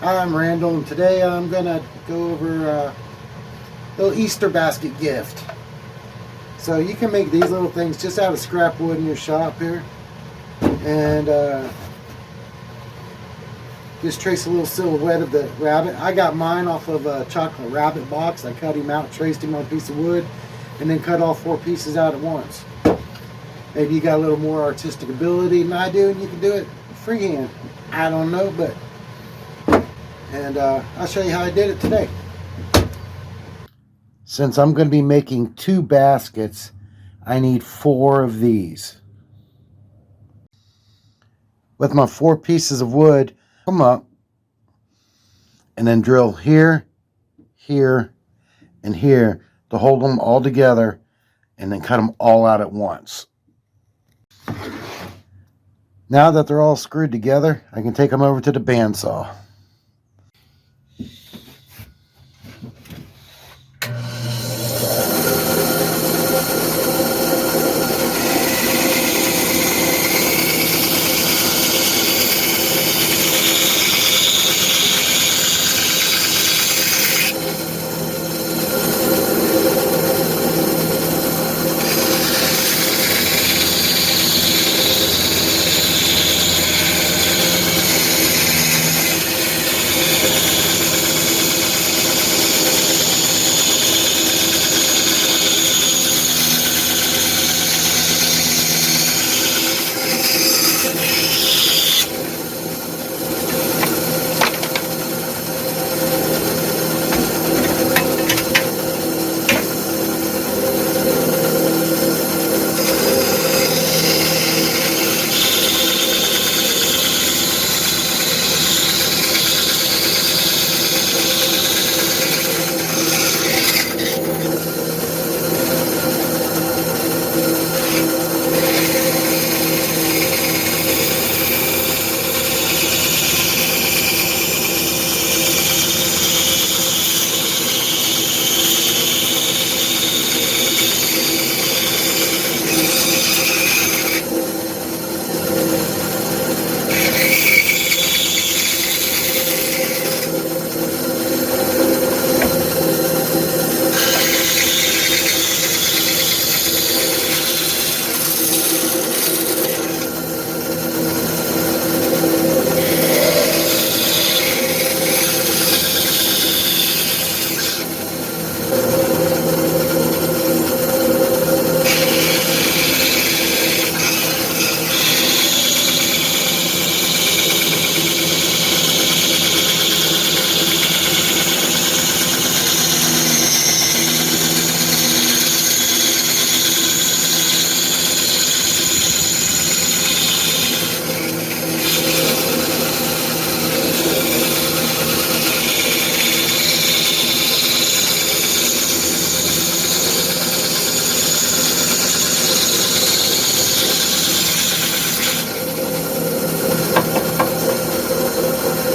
Hi, I'm Randall, and today I'm gonna go over a little Easter basket gift. So you can make these little things just out of scrap wood in your shop here, and just trace a little silhouette of the rabbit. I got mine off of a chocolate rabbit box. I cut him out, traced him on a piece of wood, and then cut all 4 pieces out at once. Maybe you got a little more artistic ability than I do, and you can do it freehand. I don't know, but I'll show you how I did it today. Since I'm going to be making 2 baskets, I need 4 of these. With my 4 pieces of wood, come up and then drill here, here, and here to hold them all together, and then cut them all out at once. Now that they're all screwed together, I can take them over to the bandsaw.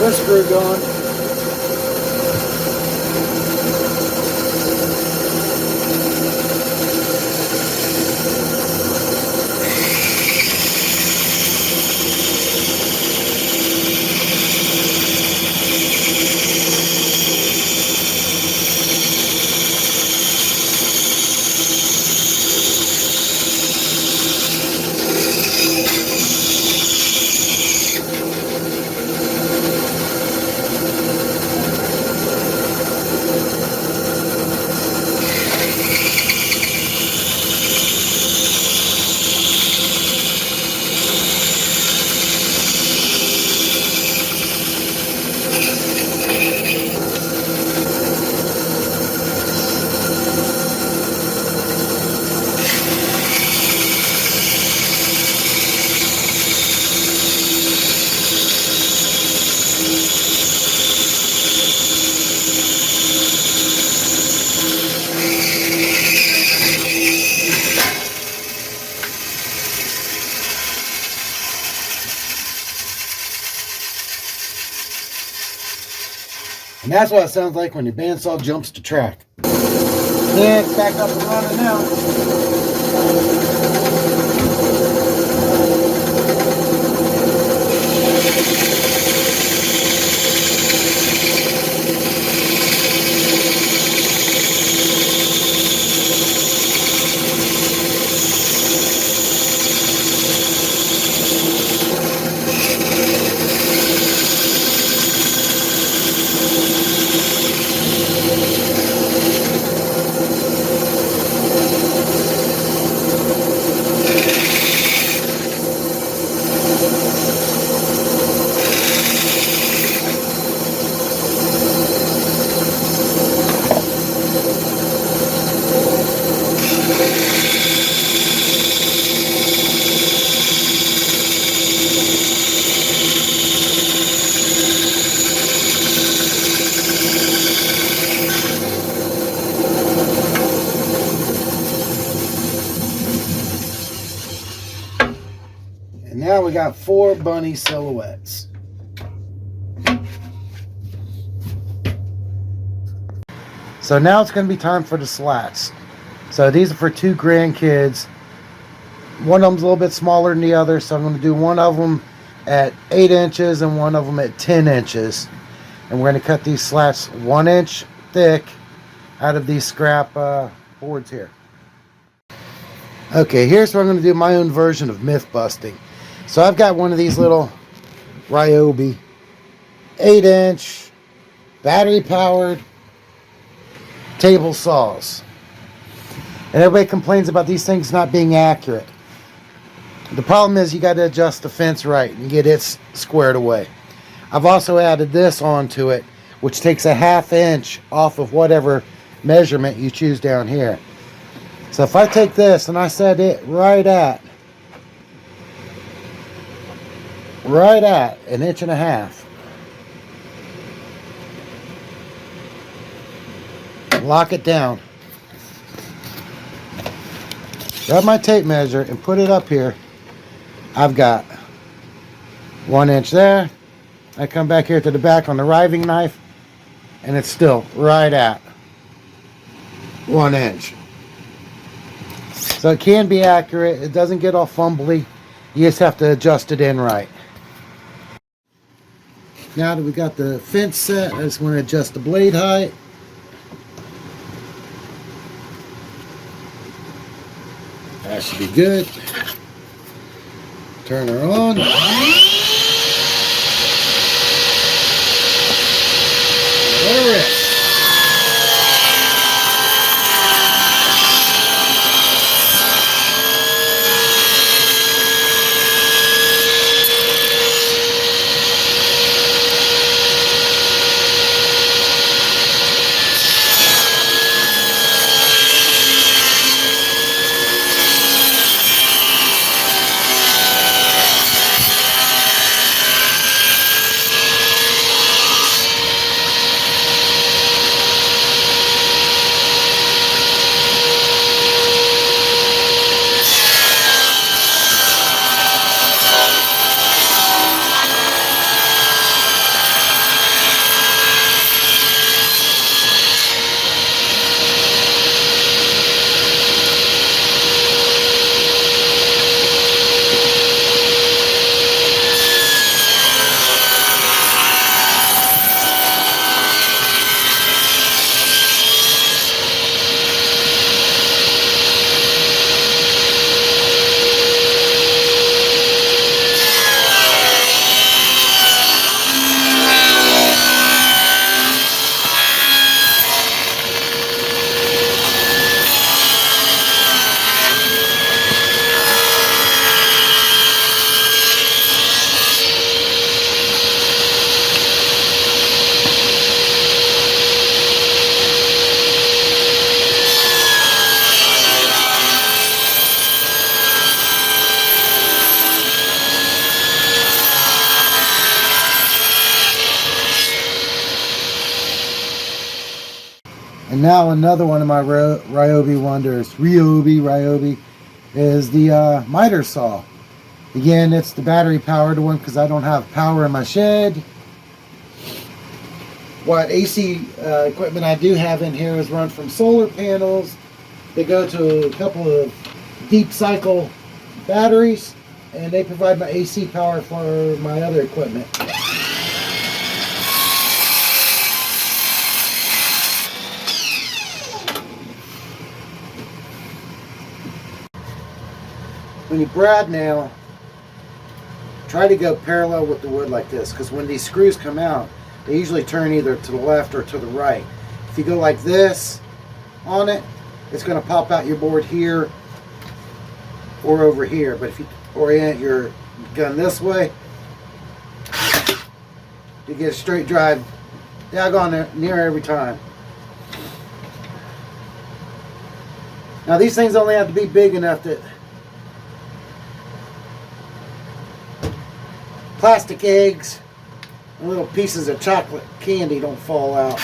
One screw gone. And that's what it sounds like when your bandsaw jumps to track. Yeah, it's back up and running now. we got 4 bunny silhouettes. So now it's going to be time for the slats. So these are for 2 grandkids. One of them's a little bit smaller than the other, so I'm going to do one of them at 8 inches and one of them at 10 inches. And we're going to cut these slats 1 inch thick out of these scrap boards here. Okay, here's where I'm going to do my own version of myth busting. So I've got one of these little Ryobi 8-inch battery powered table saws. And everybody complains about these things not being accurate. The problem is you got to adjust the fence right and get it squared away. I've also added this onto it, which takes a 1/2 inch off of whatever measurement you choose down here. So if I take this and I set it right at 1.5 inches, lock it down, grab my tape measure and put it up here, I've got 1 inch there. I come back here to the back on the riving knife and it's still right at 1 inch. So it can be accurate. It doesn't get all fumbly. You just have to adjust it in right. Now that we got the fence set, I just want to adjust the blade height. That should be good. Turn her on. Let her rip. And now another one of my Ryobi wonders, Ryobi, is the miter saw. Again, it's the battery powered one because I don't have power in my shed. What AC equipment I do have in here is run from solar panels. They go to a couple of deep cycle batteries, and they provide my AC power for my other equipment. When you brad nail, try to go parallel with the wood like this, because when these screws come out, they usually turn either to the left or to the right. If you go like this on it, it's going to pop out your board here or over here. But if you orient your gun this way, you get a straight drive doggone near every time. Now these things only have to be big enough that plastic eggs and little pieces of chocolate candy don't fall out.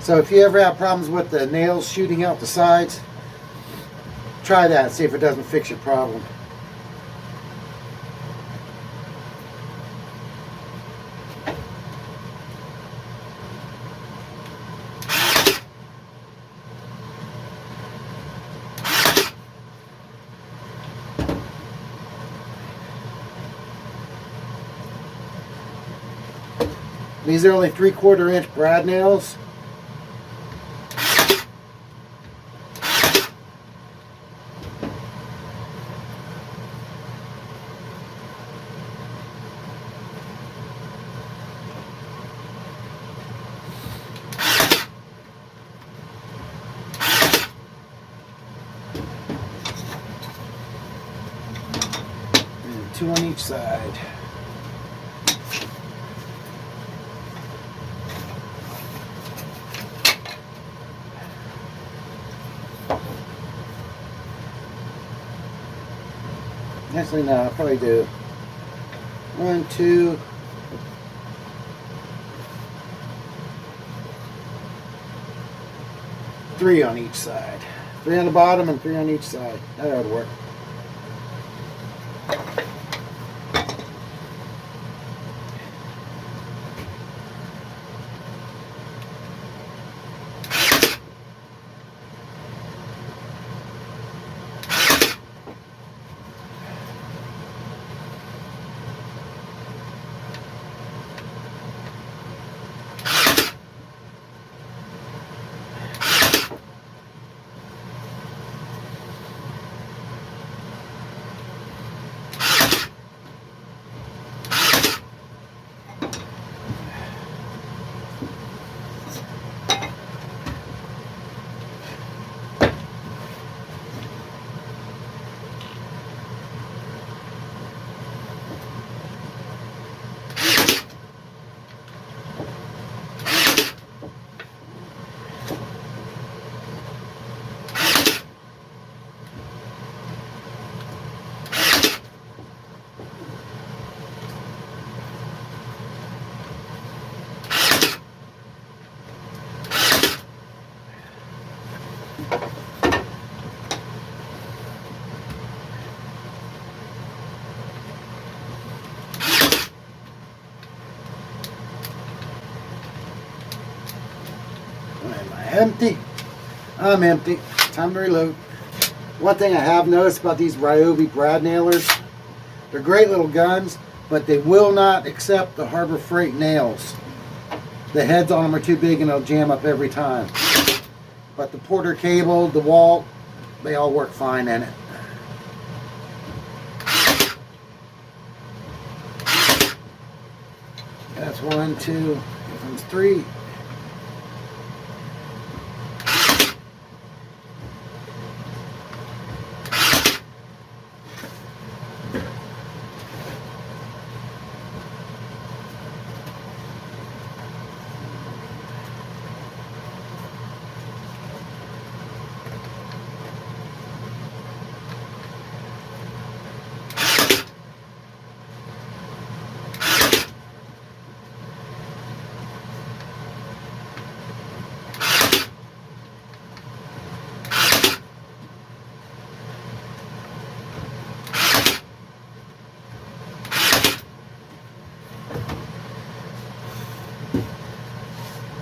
So if you ever have problems with the nails shooting out the sides, try that, see if it doesn't fix your problem. These are only 3/4 inch brad nails. And 2 on each side. Actually, no, I'll probably do 1, 2, 3 on each side. 3 on the bottom and 3 on each side. That ought to work. Am I empty? I'm empty. Time to reload. One thing I have noticed about these Ryobi brad nailers, they're great little guns, but they will not accept the Harbor Freight nails. The heads on them are too big and they'll jam up every time. But the Porter Cable, the Walt, they all work fine in it. That's 1, 2, here comes 3.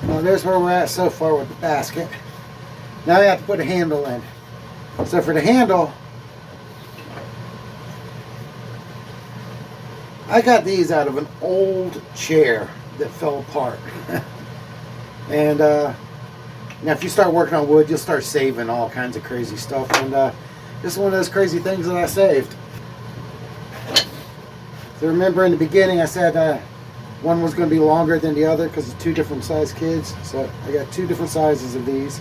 Well, there's where we're at so far with the basket. Now I have to put a handle in. So for the handle, I got these out of an old chair that fell apart. And now if you start working on wood, you'll start saving all kinds of crazy stuff. And this is one of those crazy things that I saved. So remember in the beginning I said one was going to be longer than the other because it's 2 different size kids. So I got 2 different sizes of these.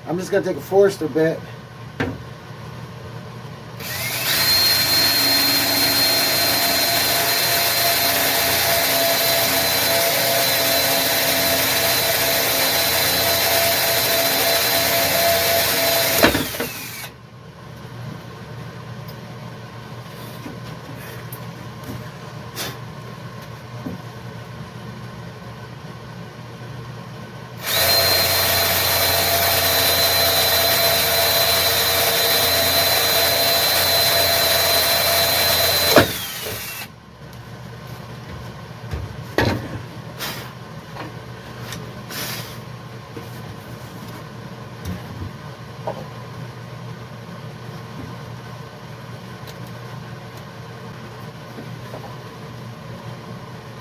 I'm just going to take a Forester bit.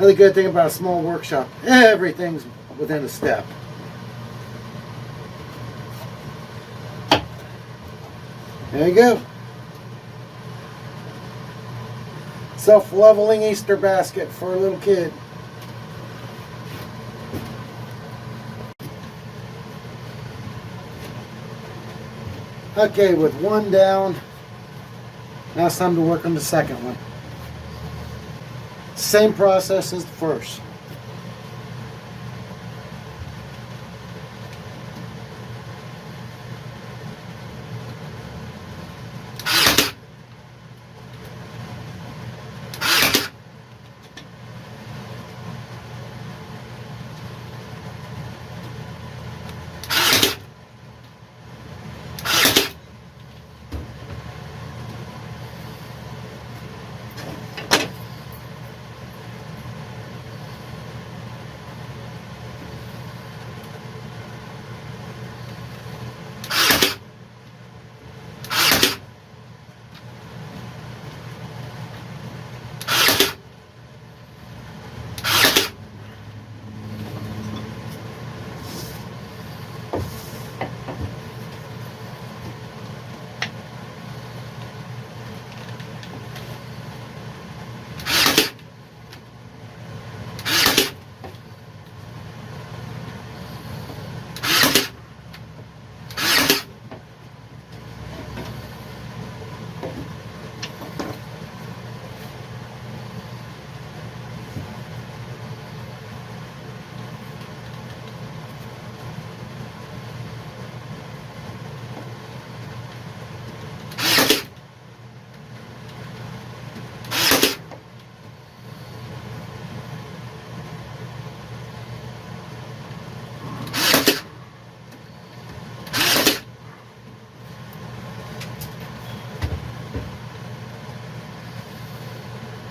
Another good thing about a small workshop, everything's within a step. There you go. Self-leveling Easter basket for a little kid. Okay, with one down, now it's time to work on the second one. Same process as the first.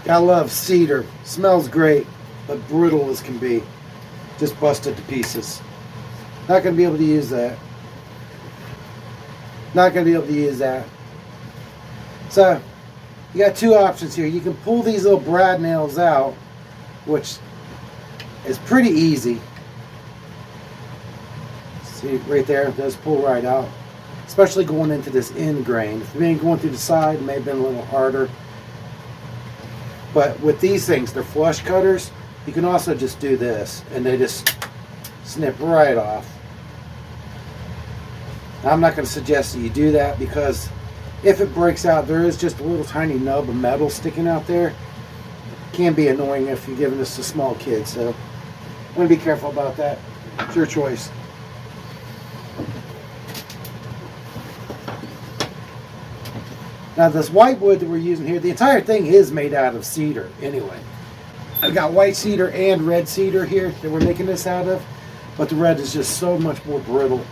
I love cedar. Smells great, but brittle as can be. Just busted to pieces. Not going to be able to use that. Not going to be able to use that. So, you got two options here. You can pull these little brad nails out, which is pretty easy. See, right there, it does pull right out. Especially going into this end grain. If you've been going through the side, it may have been a little harder. But with these things, they're flush cutters. You can also just do this, and they just snip right off. Now, I'm not going to suggest that you do that, because if it breaks out, there is just a little tiny nub of metal sticking out there. It can be annoying if you're giving this to small kids, so I'm going to be careful about that. It's your choice. Now this white wood that we're using here, the entire thing is made out of cedar anyway. I've got white cedar and red cedar here that we're making this out of, but the red is just so much more brittle.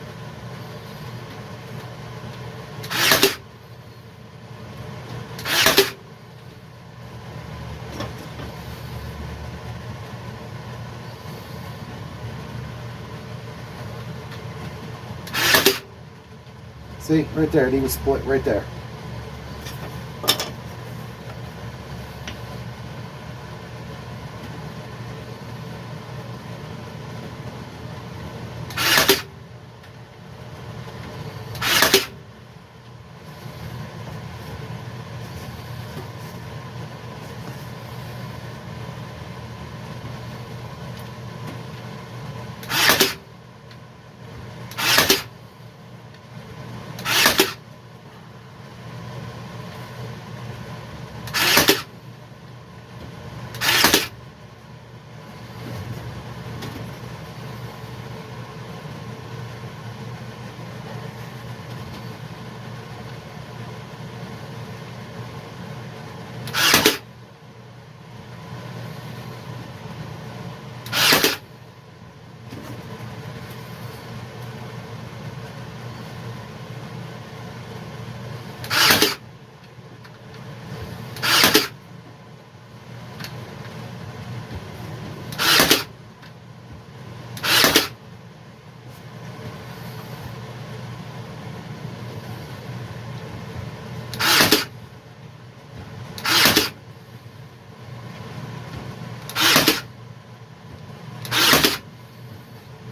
See, right there, it even split right there.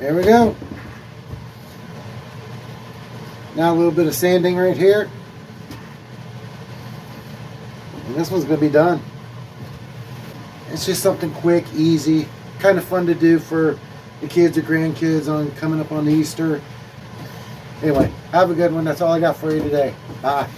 There we go. Now a little bit of sanding right here. And this one's going to be done. It's just something quick, easy, kind of fun to do for the kids or grandkids on coming up on Easter. Anyway, have a good one. That's all I got for you today. Bye.